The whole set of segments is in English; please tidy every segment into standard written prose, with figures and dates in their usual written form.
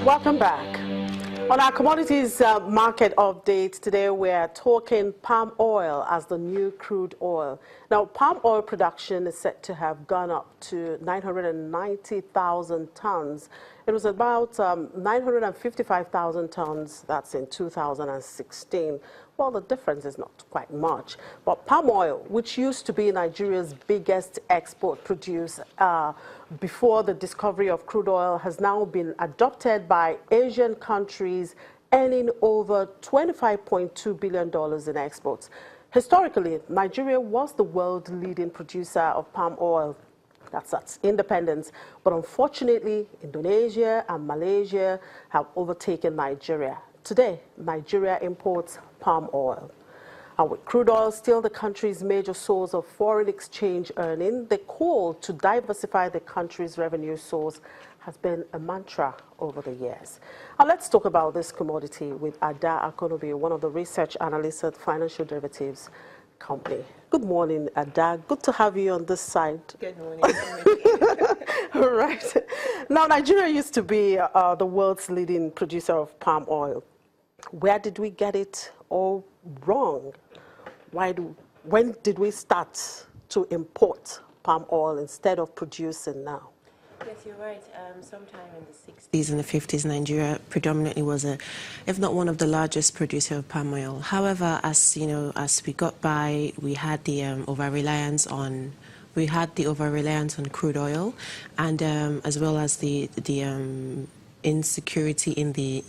Welcome back. On our commodities market update today, we're talking palm oil as the new crude oil. Now, palm oil production is set to have gone up to 990,000 tons. It was about 955,000 tons, that's in 2016. Well, the difference is not quite much. But palm oil, which used to be Nigeria's biggest export producer before the discovery of crude oil, has now been adopted by Asian countries, earning over $25.2 billion in exports. Historically, Nigeria was the world's leading producer of palm oil. That's independence. But unfortunately, Indonesia and Malaysia have overtaken Nigeria. Today, Nigeria imports palm oil. And with crude oil still the country's major source of foreign exchange earning, the call to diversify the country's revenue source has been a mantra over the years. And let's talk about this commodity with Ada Akonobi, one of the research analysts at Financial Derivatives Company. Good morning, Ada. Good to have you on this side. Good morning. All right. Now, Nigeria used to be the world's leading producer of palm oil. Where did we get it all wrong? When did we start to import palm oil instead of producing now? Yes, you're right. Sometime in the 60s and the 50s, Nigeria predominantly was if not one of the largest producer of palm oil. However, as we got by, we had the over-reliance on crude oil, and as well as the insecurity in the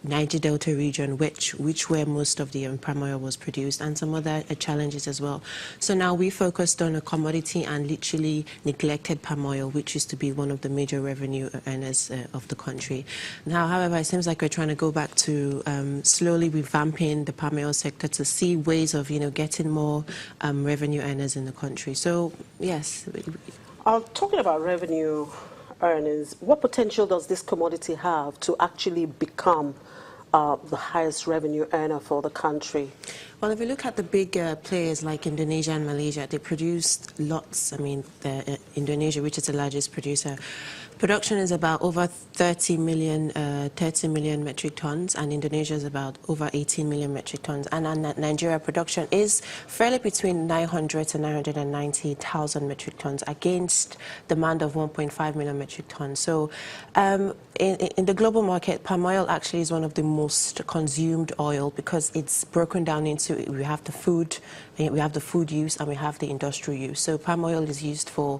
Niger Delta region, which where most of the palm oil was produced, and some other challenges as well. So now we focused on a commodity and literally neglected palm oil, which used to be one of the major revenue earners of the country. Now, however, it seems like we're trying to go back to slowly revamping the palm oil sector to see ways of getting more revenue earners in the country. So yes. Talking about revenue earnings, what potential does this commodity have to actually become the highest revenue earner for the country? Well, if you look at the big players like Indonesia and Malaysia, they produced lots. I mean, Indonesia, which is the largest producer, production is about over 30 million metric tons, and Indonesia is about over 18 million metric tons. And Nigeria production is fairly between 900 to 990,000 metric tons against demand of 1.5 million metric tons. So in the global market, palm oil actually is one of the most consumed oil because it's broken down into, we have the food use and we have the industrial use. So palm oil is used for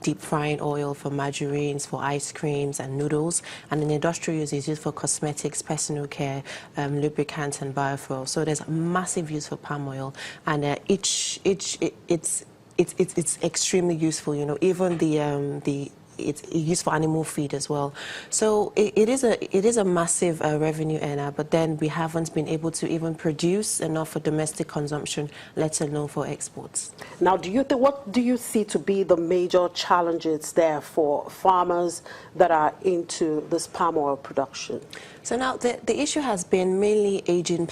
deep frying oil, for margarines, for ice creams and noodles, and in industrial use is used for cosmetics, personal care, lubricants and biofuel. So there's massive use for palm oil, and it's extremely useful. Even it's used for animal feed as well. So it is a massive revenue earner, but then we haven't been able to even produce enough for domestic consumption, let alone for exports. Now, what do you see to be the major challenges there for farmers that are into this palm oil production? So now the issue has been mainly aging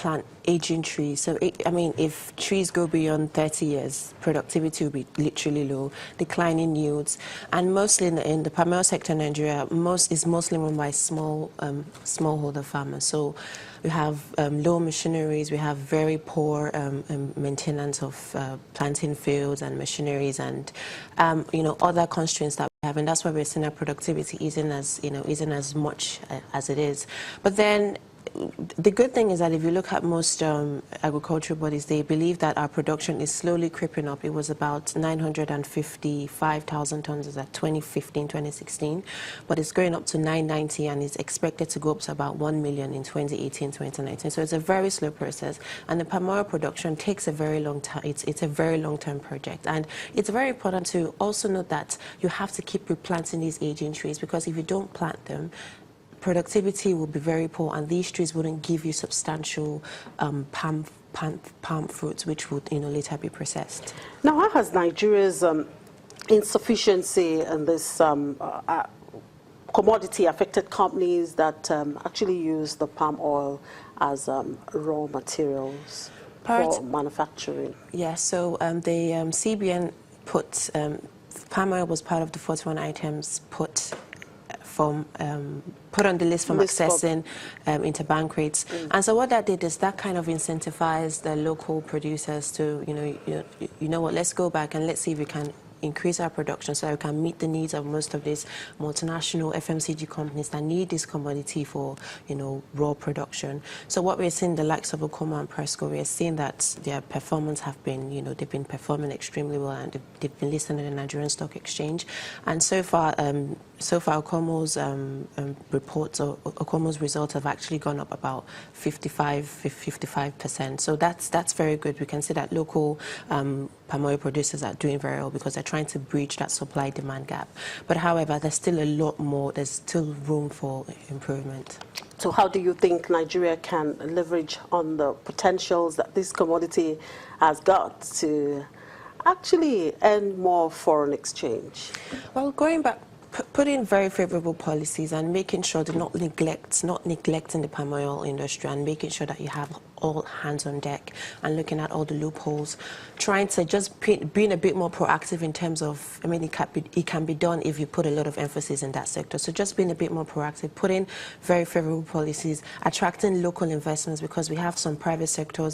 trees. So if trees go beyond 30 years, productivity will be literally low, declining yields, and mostly in the palm oil sector in Nigeria, is mostly run by smallholder farmers. So we have low machineries, we have very poor maintenance of planting fields and machineries, and other constraints that we have, and that's why we're seeing our productivity isn't as much as it is. But then the good thing is that if you look at most agricultural bodies, they believe that our production is slowly creeping up. It was about 955,000 tons at 2015, 2016, but it's going up to 990, and it's expected to go up to about 1 million in 2018, 2019. So it's a very slow process, and the palm oil production takes a very long time. It's a very long-term project, and it's very important to also note that you have to keep replanting these aging trees, because if you don't plant them, productivity will be very poor, and these trees wouldn't give you substantial palm fruits, which would later be processed. Now, how has Nigeria's insufficiency in this commodity affected companies that actually use the palm oil as raw materials for manufacturing? Yeah, so the CBN put palm oil was part of the 41 items put put on the list from accessing interbank rates. And so what that did is that kind of incentivized the local producers to, you know what, let's go back and let's see if we can increase our production so that we can meet the needs of most of these multinational FMCG companies that need this commodity for, raw production. So what we're seeing, the likes of Okoma and Presco, we're seeing that their performance have been, they've been performing extremely well, and they've been listed on the Nigerian Stock Exchange. And so far Okomo's reports or Okomo's results have actually gone up about 55%. So that's very good. We can see that local palm oil producers are doing very well because they're trying to bridge that supply-demand gap. But however, there's still a lot more. There's still room for improvement. So how do you think Nigeria can leverage on the potentials that this commodity has got to actually earn more foreign exchange? Well, going back, put in very favorable policies and making sure to not neglecting the palm oil industry, and making sure that you have all hands on deck and looking at all the loopholes, trying to just being a bit more proactive in terms of, it can be done if you put a lot of emphasis in that sector. So just being a bit more proactive, putting very favorable policies, attracting local investments, because we have some private sector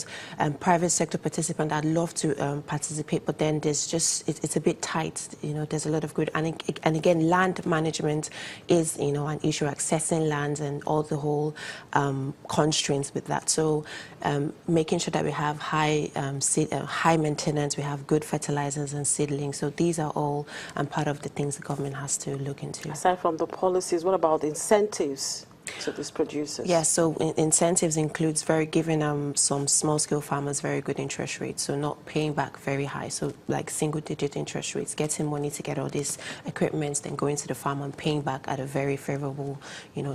participants that love to participate, but then there's just, it's a bit tight, there's a lot of good, and again, land management is, an issue, accessing lands and all the whole constraints with that. So making sure that we have high maintenance, we have good fertilizers and seedlings. So these are all part of the things the government has to look into. Aside from the policies, what about incentives to these producers? Yes, so incentives includes giving some small-scale farmers very good interest rates, so not paying back very high, so like single-digit interest rates, getting money to get all these equipments, then going to the farm and paying back at a very favorable,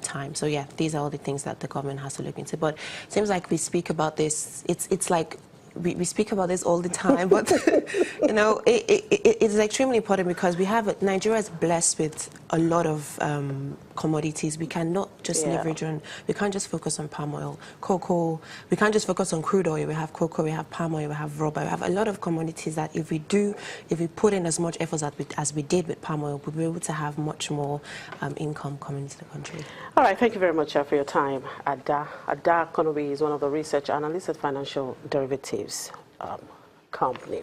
time. So yeah, these are all the things that the government has to look into. But it seems like we speak about this, it's like we speak about this all the time, but it's extremely important because Nigeria is blessed with a lot of commodities. We cannot just leverage on, we can't just focus on palm oil, cocoa, we can't just focus on crude oil. We have cocoa, we have palm oil, we have rubber, we have a lot of commodities that if we put in as much effort as we did with palm oil, we'll be able to have much more income coming into the country. All right, thank you very much for your time. Ada Konobi is one of the research analysts at Financial Derivatives company.